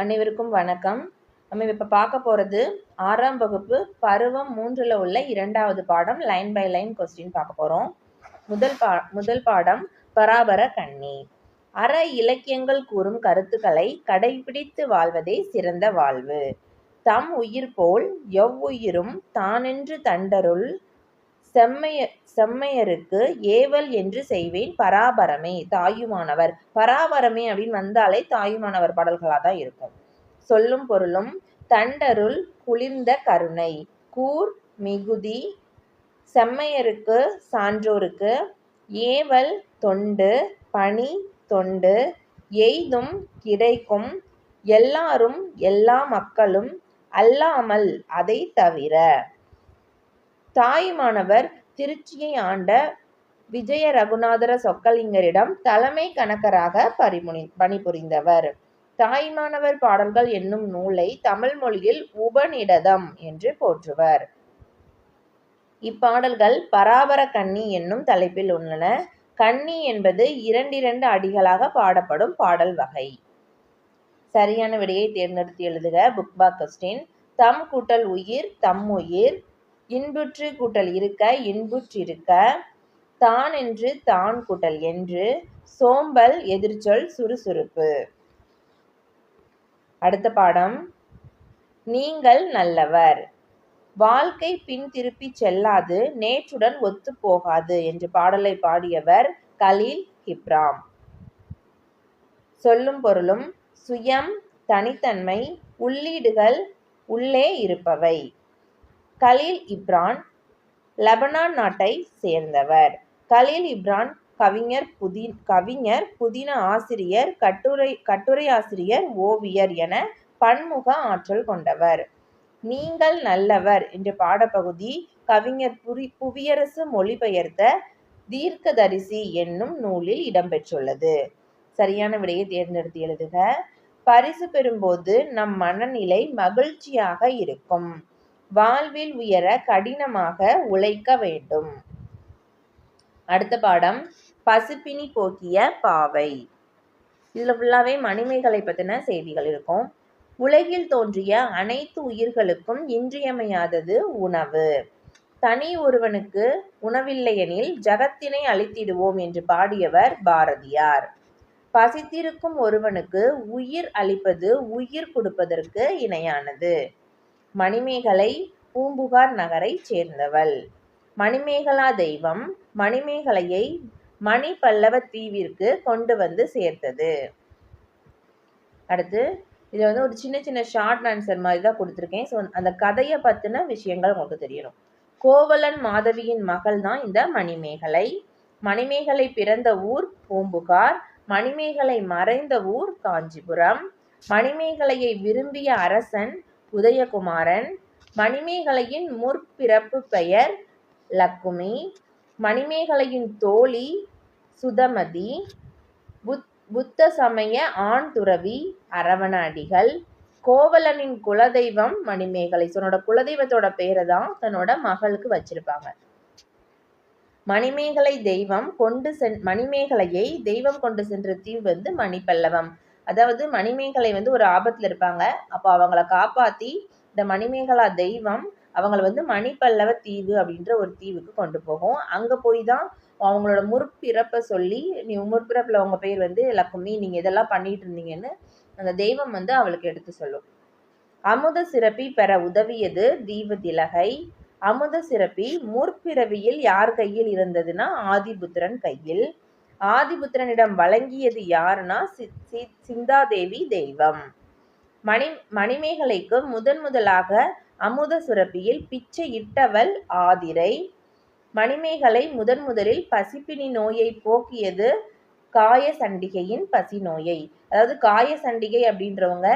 அனைவருக்கும் வணக்கம். நம்ம இப்போ பார்க்க போகிறது 6ஆம் வகுப்பு பருவம் 3ல் உள்ள 2வது பாடம் லைன் பை லைன் கொஸ்டின் பார்க்க போகிறோம். முதல் பாடம் பராபர கண்ணி. அற இலக்கியங்கள் கூறும் கருத்துக்களை கடைபிடித்து வாழ்வதே சிறந்த வாழ்வு. தம் உயிர் போல் எவ்வுயிரும் தானென்று தண்டருள் செம்மையருக்கு ஏவல் என்று செய்வேன் பராபரமே தாயுமானவர். பராபரமே அப்படின்னு வந்தாலே தாயுமானவர் பாடல்களாக தான் இருக்கும். சொல்லும் பொருளும் தண்டருள் குளிர்ந்த கருணை, கூர் மிகுதி, செம்மையருக்கு சான்றோருக்கு, ஏவல் தொண்டு, பணி தொண்டு, எய்தும் கிடைக்கும், எல்லாரும் எல்லா மக்களும் அல்லாமல் அதை தவிர. தாயுமானவர் திருச்சியை ஆண்ட விஜய ரகுநாதர சொக்கலிங்கரிடம் தலைமை கணக்கராக பணிபுரிந்தவர். தாயுமானவர் பாடல்கள் என்னும் நூலை தமிழ் மொழியில் உபநிடதம் என்று போற்றுவர். இப்பாடல்கள் பராபர கண்ணி என்னும் தலைப்பில் உள்ளன. கண்ணி என்பது 2 அடிகளாக பாடப்படும் பாடல் வகை. சரியான விடையை தேர்ந்தெடுத்து எழுதுக. புக்பாக் கொஸ்டின். தம் கூட்டல் உயிர் தம்முயிர், இன்புற்று கூட்டல் இருக்க இன்புற்றிருக்க, தான் என்று தான் கூட்டல் என்று, சோம்பல் எதிர்ச்சொல் சுறுசுறுப்பு. அடுத்த பாடம் நீங்கள் நல்லவர். வாழ்க்கை பின் திருப்பி செல்லாது நேற்றுடன் ஒத்து போகாது என்று பாடலை பாடியவர் கலீல் கிப்ரான். சொல்லும் பொருளும் சுயம், தனித்தன்மை, உள்ளீடுகள், உள்ளே இருப்பவை. கலீல் இப்ரான் லெபனான் நாட்டை சேர்ந்தவர். கலீல் இப்ரான் கவிஞர், புதின ஆசிரியர், கட்டுரை ஆசிரியர், ஓவியர் என பன்முக ஆற்றல் கொண்டவர். நீங்கள் நல்லவர் என்ற பாடப்பகுதி கவிஞர் புவியரசு மொழிபெயர்த்த தீர்க்கதரிசி என்னும் நூலில் இடம்பெற்றுள்ளது. சரியான விடையை தேர்ந்தெடுத்து எழுதுக. பரிசு பெறும்போது நம் மனநிலை மகிழ்ச்சியாக இருக்கும். வாழ்வில் உயர கடினமாக உழைக்க வேண்டும். அடுத்த பாடம் பசிப்பினி போக்கிய பாவை. இதுல ஃபுல்லாவே மணிமேகலை பத்தின செய்திகள் இருக்கும். உலகில் தோன்றிய அனைத்து உயிர்களுக்கும் இன்றியமையாதது உணவு. தனி ஒருவனுக்கு உணவில்லையெனில் ஜகத்தினை அழித்திடுவோம் என்று பாடியவர் பாரதியார். பசித்திருக்கும் ஒருவனுக்கு உயிர் அளிப்பது உயிர் கொடுப்பதற்கு இணையானது. மணிமேகலை பூம்புகார் நகரை சேர்ந்தவள். மணிமேகலா தெய்வம் மணிமேகலையை மணி பல்லவ தீவிற்கு கொண்டு வந்து சேர்த்தது. அடுத்து இதில் ஒரு சின்ன ஷார்ட் ஆன்சர் மாதிரி தான் கொடுத்துருக்கேன். ஸோ அந்த கதையை பற்றின விஷயங்கள் உங்களுக்கு தெரியணும். கோவலன் மாதவியின் மகள் தான் இந்த மணிமேகலை. மணிமேகலை பிறந்த ஊர் பூம்புகார். மணிமேகலை மறைந்த ஊர் காஞ்சிபுரம். மணிமேகலையை விரும்பிய அரசன் உதயகுமாரன். மணிமேகலையின் முற்பிறப்பு பெயர் லக்குமி. மணிமேகலையின் தோழி சுதமதி. புத்த சமய ஆண் துறவி அரவண அடிகள். கோவலனின் குலதெய்வம் மணிமேகலை. தன்னோட குலதெய்வத்தோட பேரை தான் தன்னோட மகளுக்கு வச்சிருப்பாங்க. மணிமேகலையை தெய்வம் கொண்டு சென்ற தீவு மணிப்பல்லவம். அதாவது மணிமேகலை ஒரு ஆபத்துல இருப்பாங்க. அப்போ அவங்கள காப்பாத்தி இந்த மணிமேகலா தெய்வம் அவங்கள மணிப்பல்லவ தீவு அப்படின்ற ஒரு தீவுக்கு கொண்டு போகும். அங்க போய் தான் அவங்களோட முற்பிறப்பை சொல்லி, நீ முற்பிறப்புல உங்க பேர் லக்குமி, நீங்க இதெல்லாம் பண்ணிட்டு இருந்தீங்கன்னு அந்த தெய்வம் அவளுக்கு எடுத்து சொல்லும். அமுத சிறப்பி பெற உதவியது தீவதிலகை. அமுத சிறப்பி முற்பிறவியில் யார் கையில் இருந்ததுன்னா ஆதிபுத்திரன் கையில். ஆதிபுத்திரனிடம் வழங்கியது யாருன்னா சிந்தாதேவி தெய்வம். மணிமேகலைக்கு முதலாக அமுத சுரப்பியில் பிச்சை இட்டவள் ஆதிரை. மணிமேகலை முதலில் பசிப்பினி நோயை போக்கியது காயசண்டிகையின் பசி நோயை. அதாவது காயசண்டிகை அப்படின்றவங்க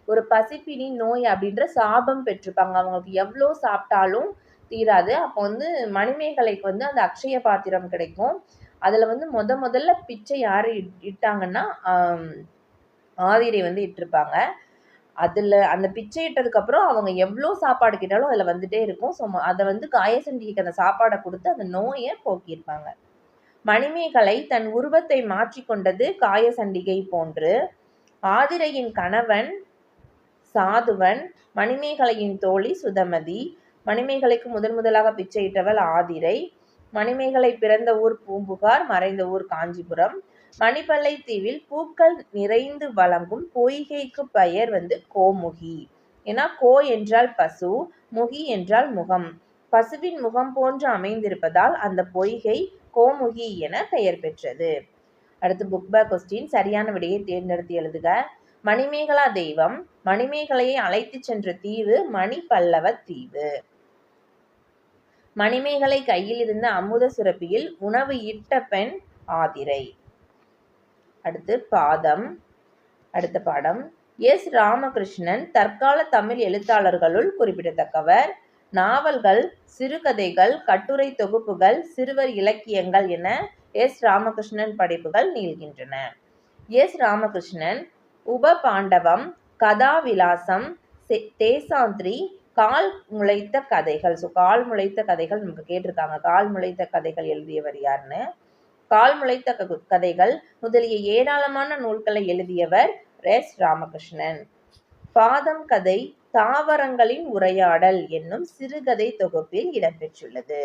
ஒரு பசிப்பினி நோய் அப்படின்ற சாபம் பெற்றிருப்பாங்க. அவங்களுக்கு எவ்வளோ சாப்பிட்டாலும் தீராது. அப்போ மணிமேகலைக்கு அந்த அக்ஷய பாத்திரம் கிடைக்கும். அதுல முதல்ல பிச்சை யாரு இட்டாங்கன்னா ஆதிரை இட்டிருப்பாங்க. அதுல அந்த பிச்சை இட்டதுக்கு அப்புறம் அவங்க எவ்வளோ சாப்பாடு கேட்டாலும் அதுல வந்துட்டே இருக்கும். ஸோ அதை காயசண்டிகைக்கு அந்த சாப்பாடை கொடுத்து அந்த நோயை போக்கியிருப்பாங்க. மணிமேகலை தன் உருவத்தை மாற்றிக்கொண்டது காயசண்டிகை போன்று. ஆதிரையின் கணவன் சாதுவன், மணிமேகலையின் தோழி சுதமதி, மணிமேகலைக்கு முதலாக பிச்சையிட்டவள் ஆதிரை, மணிமேகலை பிறந்த ஊர் பூம்புகார், மறைந்த ஊர் காஞ்சிபுரம். மணிப்பல்லை தீவில் பூக்கள் நிறைந்து வழங்கும் பொய்கைக்கு பெயர் கோமுகி. ஏன்னா கோ என்றால் பசு, முகி என்றால் முகம். பசுவின் முகம் போன்று அமைந்திருப்பதால் அந்த பொய்கை கோமுகி என பெயர் பெற்றது. அடுத்து புக் பேக் கொஸ்டின். சரியான விடையை தேர்ந்தெடுத்து எழுதுக. மணிமேகலா தெய்வம் மணிமேகலையை அழைத்து சென்ற தீவு மணிப்பல்லவ தீவு. மணிமேகலை கையில் இருந்த அமுத சுரப்பியில் உணவு இட்ட பெண் ஆதிரை. அடுத்து பாதம். அடுத்த பாடம். எஸ். ராமகிருஷ்ணன் தற்கால தமிழ் எழுத்தாளர்களுள் குறிப்பிடத்தக்கவர். நாவல்கள், சிறுகதைகள், கட்டுரை தொகுப்புகள், சிறுவர் இலக்கியங்கள் என எஸ். ராமகிருஷ்ணன் படைப்புகள் நீள்கின்றன. எஸ். ராமகிருஷ்ணன் உபபாண்டவம், கதாவிலாசம், தேசாந்திரி, கால் முளைத்த கதைகள். கால் முளைத்த கதைகள் நமக்கு கேட்டிருக்காங்க. கால் முளைத்த கதைகள் எழுதியவர் யாருன்னு. கால் முளைத்த கதைகள் முதலிய ஏராளமான நூல்களை எழுதியவர் எஸ். ராமகிருஷ்ணன். பாதம் கதை தாவரங்களின் உரையாடல் என்னும் சிறுகதை தொகுப்பில் இடம்பெற்றுள்ளது.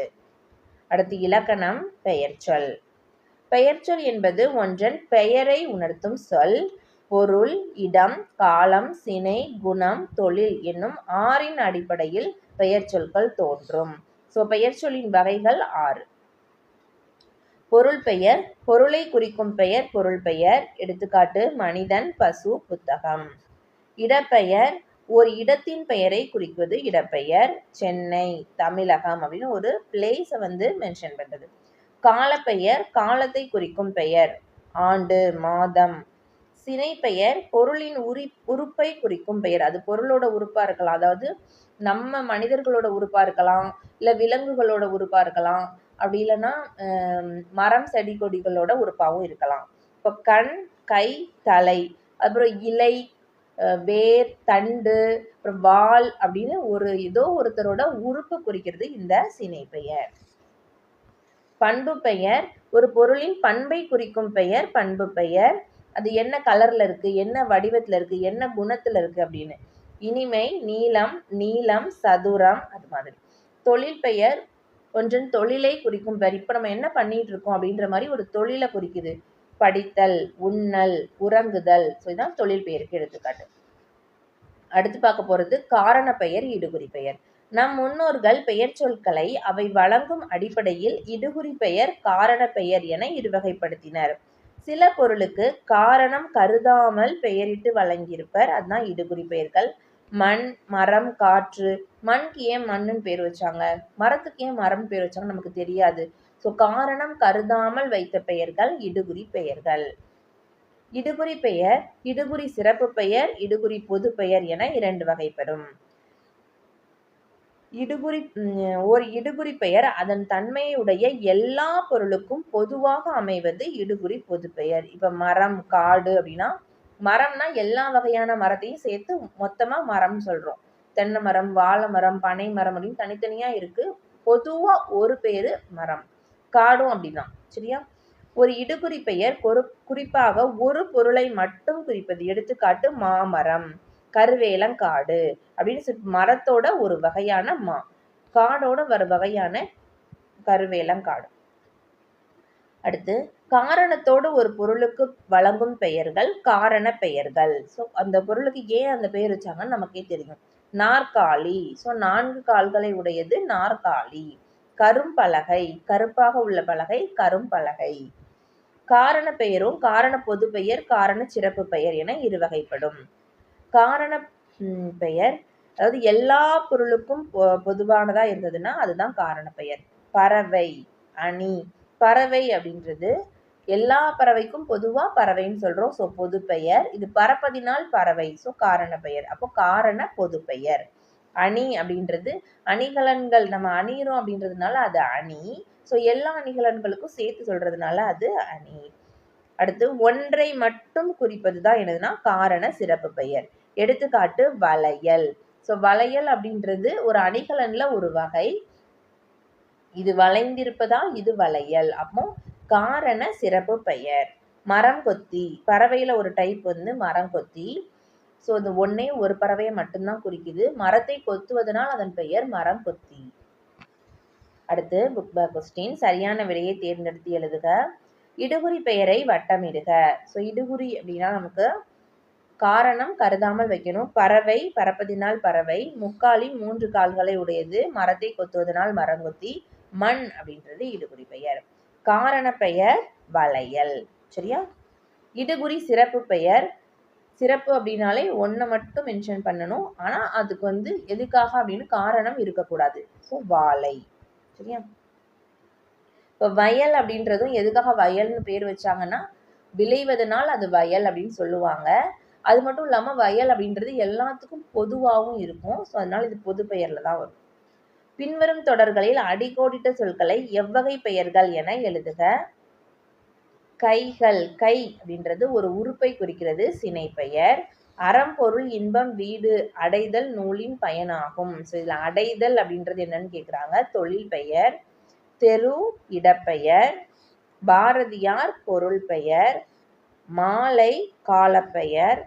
அடுத்து இலக்கணம். பெயர்ச்சொல். பெயர்ச்சொல் என்பது ஒன்றன் பெயரை உணர்த்தும் சொல். பொருள், இடம், காலம், சினை, குணம், தொழில் என்னும் 6 அடிப்படையில் பெயர்ச்சொற்கள் தோன்றும். பெயர்ச்சொல்லின் வகைகள் 6. பொருள் பெயர், பொருளை குறிக்கும் பெயர் பொருள் பெயர். எடுத்துக்காட்டு மனிதன், பசு, புத்தகம். இடப்பெயர், ஒரு இடத்தின் பெயரை குறிப்பது இடப்பெயர். சென்னை, தமிழகம் அப்படின்னு ஒரு பிளேஸை மென்ஷன் பண்றது. காலப்பெயர், காலத்தை குறிக்கும் பெயர். ஆண்டு, மாதம். சினை பெயர், பொருளின் உறுப்பை குறிக்கும் பெயர். அது பொருளோட உறுப்பா இருக்கலாம், அதாவது நம்ம மனிதர்களோட உறுப்பா இருக்கலாம், இல்ல விலங்குகளோட உறுப்பா இருக்கலாம், அப்படி இல்லைன்னா மரம் செடி கொடிகளோட உறுப்பாகவும் இருக்கலாம். இப்போ கண், கை, தலை, அப்புறம் இலை, வேர், தண்டு, அப்புறம் வால் அப்படின்னு ஏதோ ஒருத்தரோட உறுப்பு குறிக்கிறது இந்த சினை பெயர். பண்பு பெயர், ஒரு பொருளின் பண்பை குறிக்கும் பெயர் பண்பு பெயர். அது என்ன கலர்ல இருக்கு, என்ன வடிவத்துல இருக்கு, என்ன குணத்துல இருக்கு அப்படின்னு. இனிமை, நீளம், நீளம், சதுரம், அது மாதிரி. தொழில் பெயர், ஒன்றன் தொழிலை குறிக்கும் பெயர். இப்ப நம்ம என்ன பண்ணிட்டு இருக்கோம் அப்படின்ற மாதிரி ஒரு தொழிலை குறிக்குது. படித்தல், உண்ணல், உறங்குதல். இதுதான் தொழில் பெயருக்கு எடுத்துக்காட்டு. அடுத்து பார்க்க போறது காரண பெயர், இடுகுறி பெயர். நம் முன்னோர்கள் பெயர் சொற்களை அவை வழங்கும் அடிப்படையில் இடுகுறி பெயர், காரண பெயர் என இருவகைப்படுத்தினர். சில பொருளுக்கு காரணம் கருதாமல் பெயரிட்டு வழங்கியிருப்பர், அதுதான் இடுகுறி பெயர்கள். மண், மரம், காற்று. மண்க்கு ஏன் மண்ணுன்னு பேர் வச்சாங்க, மரத்துக்கு ஏன் மரம் பேர் வச்சாங்க நமக்கு தெரியாது. காரணம் கருதாமல் வைத்த பெயர்கள் இடுகுறி பெயர்கள். இடுகுறி பெயர், இடுகுறி சிறப்பு பெயர், இடுகுறி பொது பெயர் என 2 வகைப்படும். ஒரு இடுகுறி பெயர் அதன் தன்மையுடைய எல்லா பொருளுக்கும் பொதுவாக அமைவது இடுகுறி பொது பெயர். இப்ப மரம், காடு அப்படின்னா மரம்னா எல்லா வகையான மரத்தையும் சேர்த்து மொத்தமா மரம் சொல்றோம். தென்னை மரம், வாழை மரம், பனை மரம் அப்படின்னு தனித்தனியா இருக்கு. பொதுவா ஒரு பேரு மரம். காடும் அப்படிதான். சரியா? ஒரு இடுகுறி பெயர் குறிப்பாக ஒரு பொருளை மட்டும் குறிப்பது. எடுத்துக்காட்டு மாமரம், கருவேலங்காடு அப்படின்னு மரத்தோட ஒரு வகையான காடோட ஒரு வகையான கருவேலங்காடு. அடுத்து காரணத்தோடு ஒரு பொருளுக்கு வழங்கும் பெயர்கள் காரண பெயர்கள். அந்த பொருளுக்கு ஏன் அந்த பெயர் வச்சாங்கன்னு நமக்கே தெரியும். நாற்காலி, 4 கால்களை உடையது நாற்காலி. கரும்பலகை, கருப்பாக உள்ள பலகை கரும்பலகை. காரண பெயரும் காரண பொது பெயர், காரண சிறப்பு பெயர் என 2 வகைப்படும். காரண பெயர் அதாவது எல்லா பொருளுக்கும் பொதுவானதா இருந்ததுன்னா அதுதான் காரண பெயர். பறவை, அணி. பறவை அப்படின்றது எல்லா பறவைக்கும் பொதுவா பறவைன்னு சொல்றோம். பொது பெயர். இது பறப்பதினால் பறவை. காரண பெயர். அப்போ காரண பொது பெயர். அணி அப்படின்றது அணிகலன்கள், நம்ம அணிகிறோம் அப்படின்றதுனால அது அணி. எல்லா அணிகலன்களுக்கும் சேர்த்து சொல்றதுனால அது அணி. அடுத்து ஒன்றை மட்டும் குறிப்பதுதான் என்னதுன்னா காரண சிறப்பு பெயர். எடுத்துக்காட்டு வளையல். வளையல் அப்படின்றது ஒரு அணிகலன்ல ஒரு வகை. இது வளைந்திருப்பதால் இது வளையல். அப்போ காரண சிறப்பு பெயர். மரம் கொத்தி, பறவையில ஒரு டைப் மரம் கொத்தி. ஸோ இந்த ஒன்னே ஒரு பறவையை மட்டும்தான் குறிக்குது. மரத்தை கொத்துவதனால் அதன் பெயர் மரம் கொத்தி. அடுத்து புக் பேக் கொஸ்டின். சரியான விடையை தேர்ந்தெடுத்து எழுதுக. இடுகுறி பெயரை வட்டமிடுக. ஸோ இடுகுறி அப்படின்னா நமக்கு காரணம் கருதாமல் வைக்கணும். பறவை, பறப்பதினால் பறவை. முக்காலி 3 கால்களை உடையது. மரத்தை கொத்துவதனால் மரங்கொத்தி. மண் அப்படின்றது இடுகுறி பெயர். காரண பெயர் வளையல். சரியா? இடுகுறி சிறப்பு பெயர். சிறப்பு அப்படின்னாலே ஒன்றை மட்டும் மென்ஷன் பண்ணணும். ஆனால் அதுக்கு எதுக்காக அப்படின்னு காரணம் இருக்கக்கூடாது. ஸோ வாழை. சரியா? இப்போ வயல் அப்படின்றதும் எதுக்காக வயல்னு பேர் வச்சாங்கன்னா விளைவதனால் அது வயல் அப்படின்னு சொல்லுவாங்க. அது மட்டும் இல்லாமல் வயல் அப்படின்றது எல்லாத்துக்கும் பொதுவாகவும் இருக்கும். ஸோ அதனால இது பொது பெயர்ல தான் வரும். பின்வரும் தொடர்களில் அடிக்கோடிட்ட சொற்களை எவ்வகை பெயர்கள் என எழுதுக. கைகள். கை அப்படின்றது ஒரு உறுப்பை குறிக்கிறது. சினை பெயர். அறம், பொருள், இன்பம், வீடு, அடைதல் நூலின் பயனாகும். ஸோ இதில் அடைதல் அப்படின்றது என்னன்னு கேட்குறாங்க. தொழில் பெயர். தெரு இடப்பெயர். பாரதியார் பொருள் பெயர். மாலை காலப்பெயர்.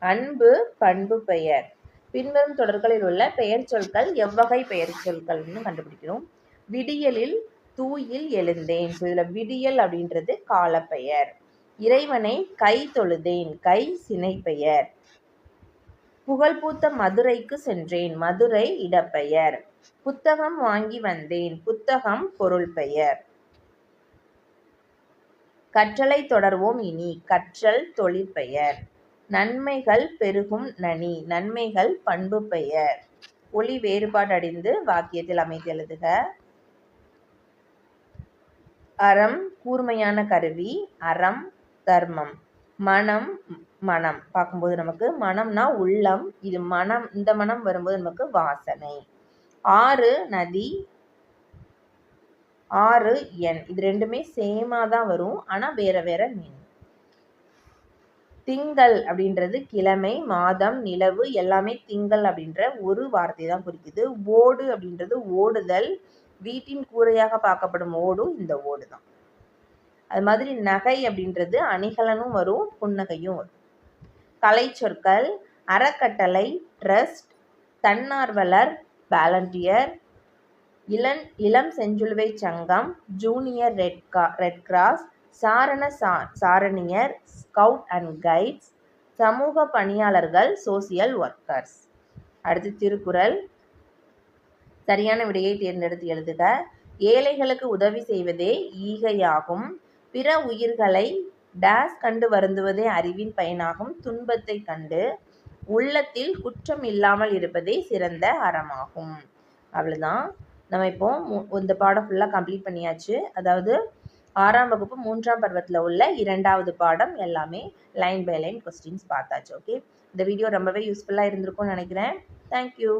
அன்பு பண்பு பெயர். பின்வரும் தொடர்களில் உள்ள பெயர் சொற்கள் எவ்வகை பெயர் சொற்கள்னு கண்டுபிடிக்கிறோம். விடியலில் தூயில் எழுந்தேன். ஸோ இதில் விடியல் அப்படின்றது காலப்பெயர். இறைவனை கை தொழுதேன். கை சினை பெயர். புகழ்பூத்த மதுரைக்கு சென்றேன். மதுரை இடப்பெயர். புத்தகம் வாங்கி வந்தேன். புத்தகம் பொருள் பெயர். கற்றலை தொடர்வோம் இனி. கற்றல் தொழிற்பெயர். நன்மைகள் பெருகும் நனி. நன்மைகள் பண்பு பெயர். ஒலி வேறுபாடு அடைந்து வாக்கியத்தில் அமைத்து எழுதுக. அறம் கூர்மையான கருவி. அறம் தர்மம். மனம் மனம் பார்க்கும்போது நமக்கு மனம்னா உள்ளம். இது மனம். இந்த மனம் வரும்போது நமக்கு வாசனை. ஆறு நதி. ஆறு எண். இது ரெண்டுமே சேமா தான் வரும். ஆனால் வேற வேற மீன். திங்கள் அப்படின்றது கிழமை, மாதம், நிலவு எல்லாமே திங்கள் அப்படின்ற ஒரு வார்த்தை தான் குறிக்குது. ஓடு அப்படின்றது ஓடுதல். வீட்டின் கூரையாக பார்க்கப்படும் ஓடும் இந்த ஓடு தான். அது மாதிரி நகை அப்படின்றது அணிகலனும் வரும், புன்னகையும் வரும். கலை சொற்கள். அறக்கட்டளை ட்ரஸ்ட். தன்னார்வலர் வாலண்டியர். இளம் செஞ்சிலுவை சங்கம். Junior red cross. சாரண சாரணியர் ஸ்கவுட் அண்ட் கைட்ஸ். சமூக பணியாளர்கள் சோசியல் ஒர்க்கர்ஸ். அடுத்து திருக்குறள். சரியான விடையை தேர்ந்தெடுத்து எழுதுக. ஏழைகளுக்கு உதவி செய்வதே ஈகையாகும். பிற உயிர்களை டேஸ் கண்டு வருந்துவதே அறிவின் பயனாகும். துன்பத்தை கண்டு உள்ளத்தில் குற்றம் இல்லாமல் இருப்பதே சிறந்த அறமாகும். அவ்வளோதான். நம்ம இப்போ இந்த பாடம் ஃபுல்லாக கம்ப்ளீட் பண்ணியாச்சு. அதாவது 6ஆம் வகுப்பு 3ஆம் பருவத்தில் உள்ள 2வது பாடம் எல்லாமே லைன் பை லைன் கொஸ்டின்ஸ் பார்த்தாச்சு. ஓகே, இந்த வீடியோ ரொம்பவே யூஸ்ஃபுல்லாக இருந்திருக்கும்னு நினைக்கிறேன். தேங்க்யூ.